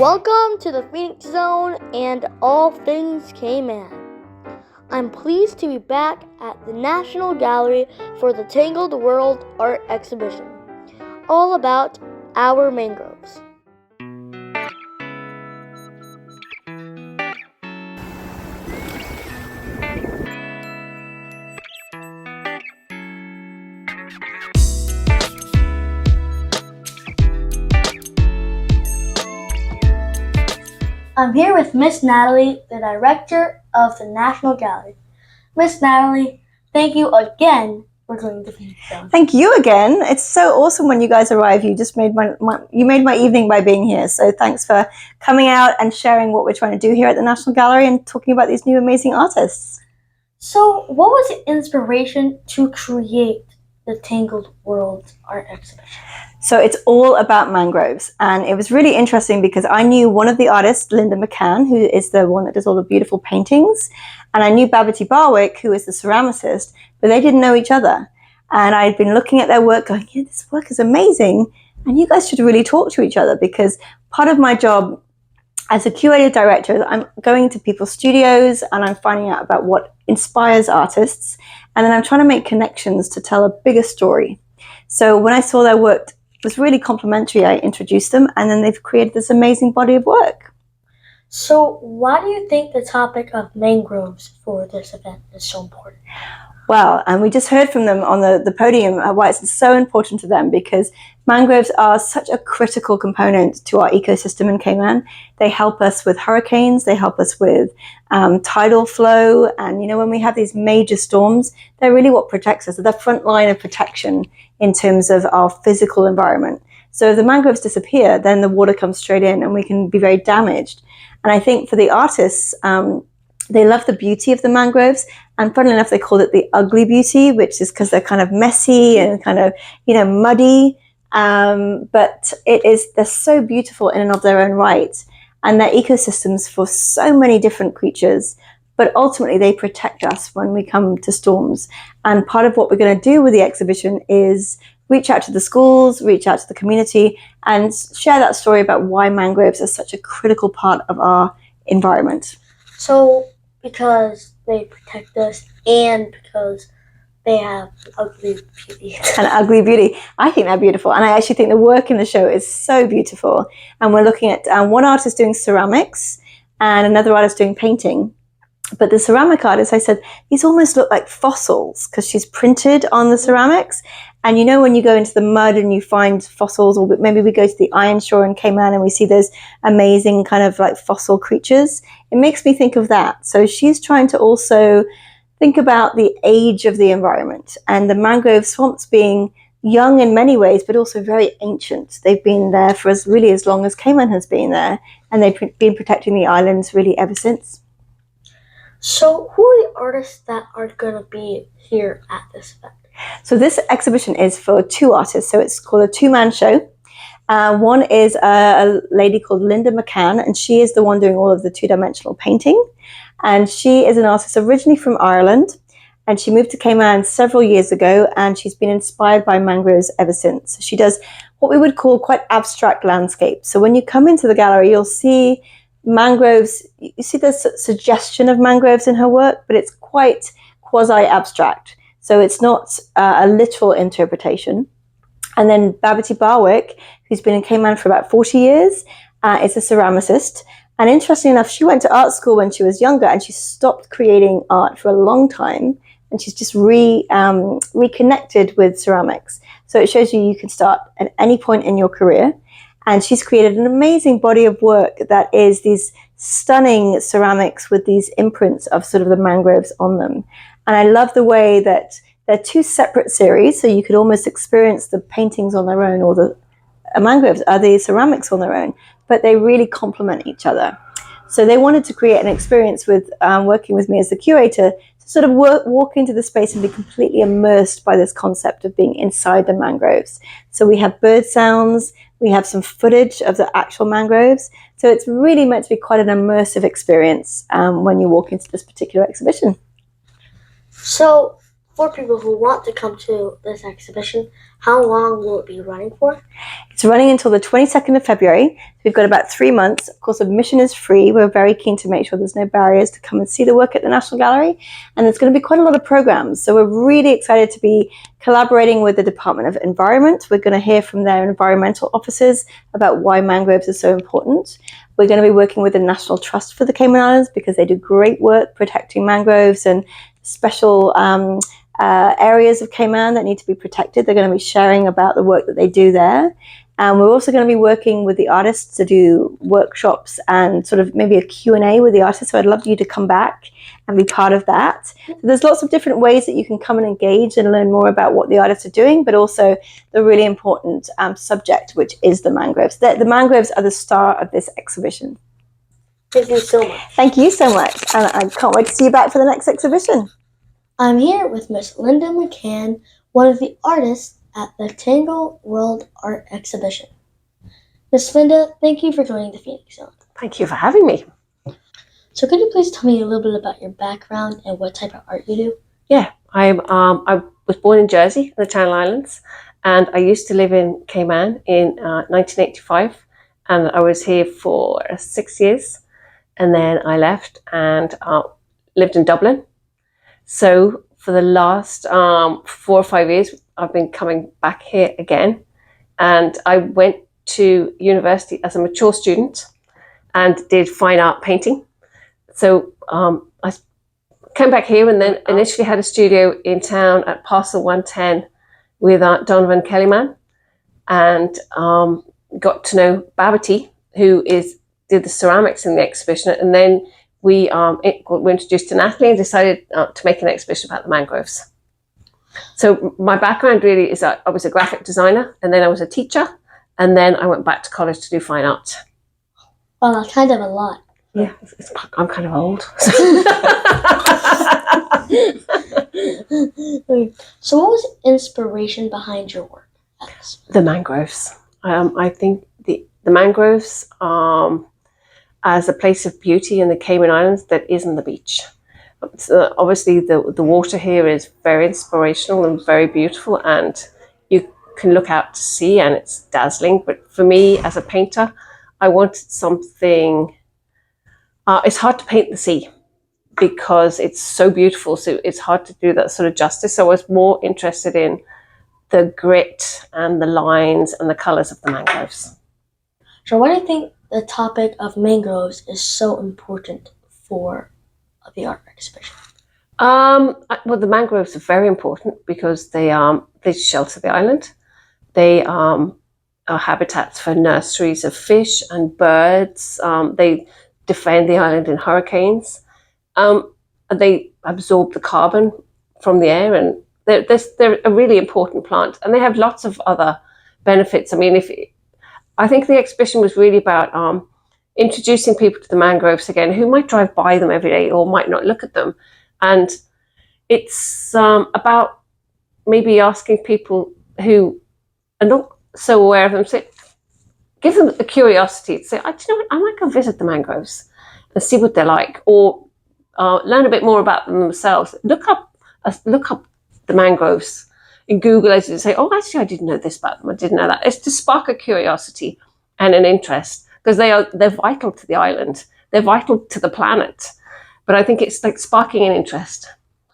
Welcome to the Phoenix Zone and all things Cayman. I'm pleased to be back at the National Gallery for the Tangled World Art Exhibition, all about our mangroves. I'm here with Miss Natalie, the director of the National Gallery. Miss Natalie, thank you again for joining the Phoenix Zone. Thank you again. It's so awesome when you guys arrive. You just made my evening by being here. So thanks for coming out and sharing what we're trying to do here at the National Gallery and talking about these new amazing artists. So, what was the inspiration to create the Tangled World Art Exhibition? So it's all about mangroves, and it was really interesting because I knew one of the artists, Linda McCann, who is the one that does all the beautiful paintings, and I knew Babbity Barwick, who is the ceramicist, but they didn't know each other. And I'd been looking at their work going, yeah, this work is amazing, and you guys should really talk to each other, because part of my job as a curator director is I'm going to people's studios and I'm finding out about what inspires artists, and then I'm trying to make connections to tell a bigger story. So when I saw their work was really complimentary, I introduced them, and then they've created this amazing body of work. So why do you think the topic of mangroves for this event is so important? Well, and we just heard from them on the podium why it's so important to them, because mangroves are such a critical component to our ecosystem in Cayman. They help us with hurricanes, they help us with tidal flow, and when we have these major storms, they're really what protects us. They're the front line of protection in terms of our physical environment. So if the mangroves disappear, then the water comes straight in and we can be very damaged. And I think for the artists, they love the beauty of the mangroves, and funnily enough, they called it the ugly beauty, which is because they're kind of messy and kind of, muddy. But they're so beautiful in and of their own right, and they're ecosystems for so many different creatures. But ultimately, they protect us when we come to storms. And part of what we're going to do with the exhibition is reach out to the schools, reach out to the community, and share that story about why mangroves are such a critical part of our environment. So, because they protect us and because they have ugly beauty. An ugly beauty. I think they're beautiful. And I actually think the work in the show is so beautiful. And we're looking at one artist doing ceramics and another artist doing painting. But the ceramic artist, I said, these almost look like fossils because she's printed on the ceramics. And when you go into the mud and you find fossils, or maybe we go to the iron shore in Cayman and we see those amazing kind of like fossil creatures, it makes me think of that. So she's trying to also think about the age of the environment and the mangrove swamps being young in many ways, but also very ancient. They've been there for as long as Cayman has been there, and they've been protecting the islands really ever since. So who are the artists that are going to be here at this event? So this exhibition is for two artists, so it's called a two-man show. One is a lady called Linda McCann, and she is the one doing all of the two-dimensional painting. And she is an artist originally from Ireland, and she moved to Cayman several years ago, and she's been inspired by mangroves ever since. She does what we would call quite abstract landscapes. So when you come into the gallery, you'll see mangroves, you see the suggestion of mangroves in her work, but it's quite quasi-abstract. So it's not a literal interpretation. And then Babbity Barwick, who's been in Cayman for about 40 years, is a ceramicist. And interestingly enough, she went to art school when she was younger, and she stopped creating art for a long time. And she's just reconnected with ceramics. So it shows you can start at any point in your career. And she's created an amazing body of work that is these stunning ceramics with these imprints of sort of the mangroves on them. And I love the way that they're two separate series, so you could almost experience the paintings on their own, or the mangroves are the ceramics on their own, but they really complement each other. So they wanted to create an experience with working with me as the curator to sort of walk into the space and be completely immersed by this concept of being inside the mangroves. So we have bird sounds, we have some footage of the actual mangroves. So it's really meant to be quite an immersive experience when you walk into this particular exhibition. So for people who want to come to this exhibition, How long will it be running for? It's running until the 22nd of February. We've got about 3 months. Of course, admission is free. We're very keen to make sure there's no barriers to come and see the work at the National Gallery. And there's going to be quite a lot of programs. So we're really excited to be collaborating with the Department of Environment. We're going to hear from their environmental officers about why mangroves are so important. We're going to be working with the National Trust for the Cayman Islands because they do great work protecting mangroves and special areas of Cayman that need to be protected. They're going to be sharing about the work that they do there. And we're also going to be working with the artists to do workshops and sort of maybe a Q&A with the artists. So I'd love you to come back and be part of that. So there's lots of different ways that you can come and engage and learn more about what the artists are doing, but also the really important subject, which is the mangroves. The mangroves are the star of this exhibition. Thank you so much. Thank you so much. And I can't wait to see you back for the next exhibition. I'm here with Miss Linda McCann, one of the artists at the Tangled World Art Exhibition. Miss Linda, thank you for joining the Phoenix Zone. Thank you for having me. So could you please tell me a little bit about your background and what type of art you do? Yeah, I was born in Jersey, the Channel Islands, and I used to live in Cayman in 1985, and I was here for 6 years, and then I left and lived in Dublin. So for the last 4 or 5 years, I've been coming back here again. And I went to university as a mature student and did fine art painting. So I came back here and then initially had a studio in town at Parcel 110 with Donovan Kellyman, and got to know Babbity, who did the ceramics in the exhibition. And then we were introduced to Natalie and decided to make an exhibition about the mangroves. So my background really is that I was a graphic designer, and then I was a teacher, and then I went back to college to do fine art. Well, that's kind of a lot. Yeah, I'm kind of old. So what was the inspiration behind your work? The mangroves. I think the mangroves as a place of beauty in the Cayman Islands that isn't the beach. So obviously the water here is very inspirational and very beautiful, and you can look out to sea and it's dazzling. But for me as a painter, I wanted something, it's hard to paint the sea because it's so beautiful, so it's hard to do that sort of justice. So I was more interested in the grit and the lines and the colours of the mangroves. So why do you think the topic of mangroves is so important for the art exhibition? Well, the mangroves are very important because they shelter the island. They are habitats for nurseries of fish and birds. They defend the island in hurricanes. They absorb the carbon from the air, and they're a really important plant. And they have lots of other benefits. I mean, I think the exhibition was really about introducing people to the mangroves again who might drive by them every day or might not look at them. And it's about maybe asking people who are not so aware of them, say, give them a curiosity to say, do you know what, I might go visit the mangroves and see what they're like, or learn a bit more about them themselves. Look up the mangroves in Google as you say, oh, actually, I didn't know this about them. I didn't know that. It's to spark a curiosity and an interest, because they're vital to the island. They're vital to the planet. But I think it's like sparking an interest.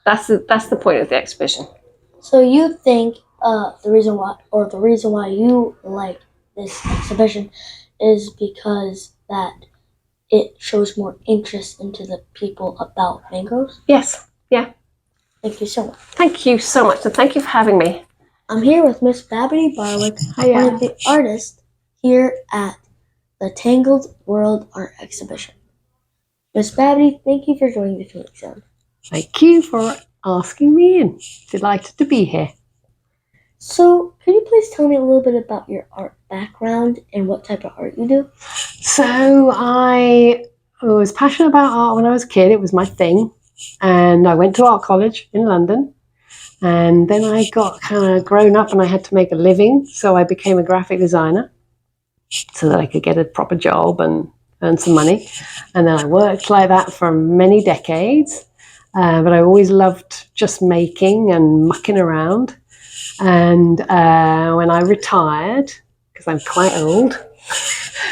That's the point of the exhibition. So you think the reason why you like this exhibition is because that it shows more interest into the people about mangroves? Yes. Yeah. Thank you so much. Thank you so much, and thank you for having me. I'm here with Miss Babbity Barwick, one of the artists here at the Tangled World Art Exhibition. Miss Babbity, thank you for joining the Phoenix Zone. Thank you for asking me in. Delighted to be here. So, could you please tell me a little bit about your art background and what type of art you do? So I was passionate about art when I was a kid. It was my thing. And I went to art college in London. And then I got kind of grown up and I had to make a living. So I became a graphic designer so that I could get a proper job and earn some money. And then I worked like that for many decades. But I always loved just making and mucking around. And when I retired, because I'm quite old,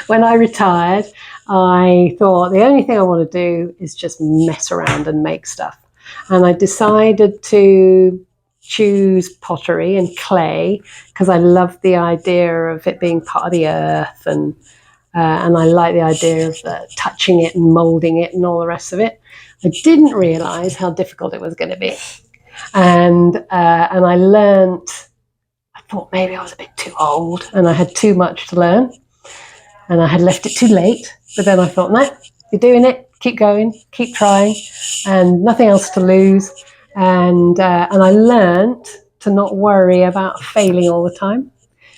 when I retired, I thought the only thing I want to do is just mess around and make stuff. And I decided to choose pottery and clay because I loved the idea of it being part of the earth, and I like the idea of touching it and moulding it and all the rest of it. I didn't realise how difficult it was going to be, and I learnt. I thought maybe I was a bit too old and I had too much to learn, and I had left it too late. But then I thought, no, you're doing it. Keep going, keep trying, and nothing else to lose. And I learnt to not worry about failing all the time,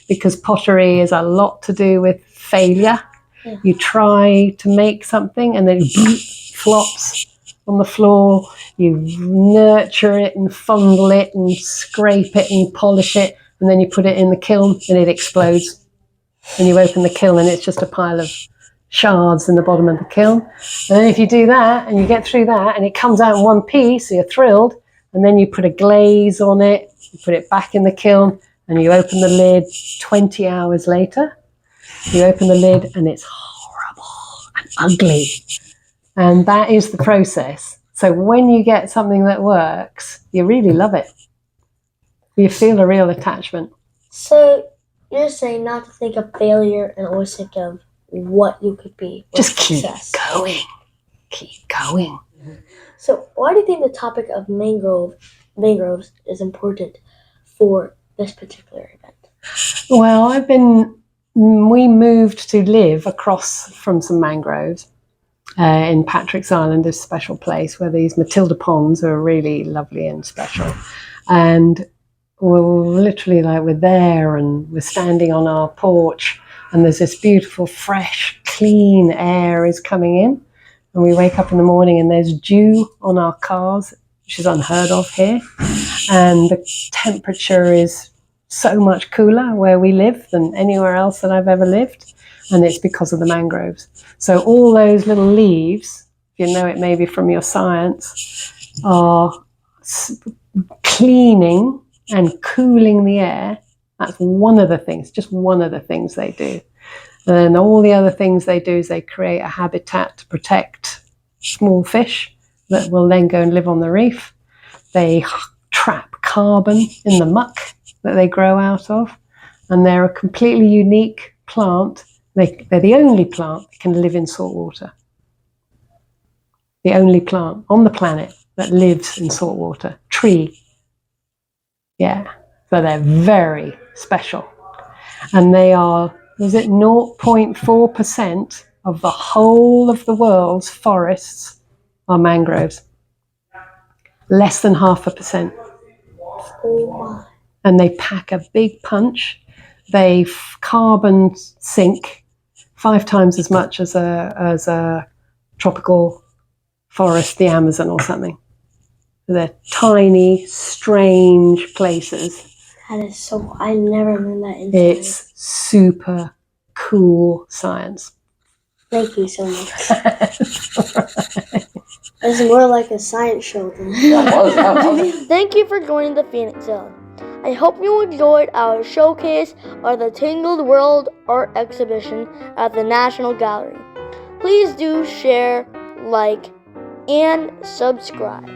because pottery is a lot to do with failure. Yeah. You try to make something and then it flops on the floor. You nurture it and fondle it and scrape it and polish it, and then you put it in the kiln and it explodes. And you open the kiln and it's just a pile of shards in the bottom of the kiln. And then if you do that and you get through that and it comes out in one piece, so you're thrilled, and then you put a glaze on it, you put it back in the kiln, and you open the lid 20 hours later. You open the lid and it's horrible and ugly. And that is the process. So when you get something that works, you really love it. You feel a real attachment. So you're saying not to think of failure and always think of what you could be. Just keep success. going. Keep going. So why do you think the topic of mangroves is important for this particular event? Well, we moved to live across from some mangroves in Patrick's Island, this special place where these Matilda ponds are really lovely and special. And we're literally we're there and we're standing on our porch, and there's this beautiful, fresh, clean air is coming in. And we wake up in the morning and there's dew on our cars, which is unheard of here. And the temperature is so much cooler where we live than anywhere else that I've ever lived. And it's because of the mangroves. So all those little leaves, if you know it maybe from your science, are cleaning and cooling the air. That's one of the things, just one of the things they do. And all the other things they do is they create a habitat to protect small fish that will then go and live on the reef. They trap carbon in the muck that they grow out of. And they're a completely unique plant. They're the only plant that can live in salt water. The only plant on the planet that lives in salt water. Tree. Yeah. So they're very special. And they are, 0.4% of the whole of the world's forests are mangroves. Less than 0.5%. Oh. And they pack a big punch. They carbon sink 5 times as much as a tropical forest, the Amazon or something. They're tiny, strange places. That is so, I never learned that in It's science. super cool science. Thank you so much. It's more like a science show than Thank you for joining the Phoenix Zone. I hope you enjoyed our showcase of the Tangled World Art Exhibition at the National Gallery. Please do share, like, and subscribe.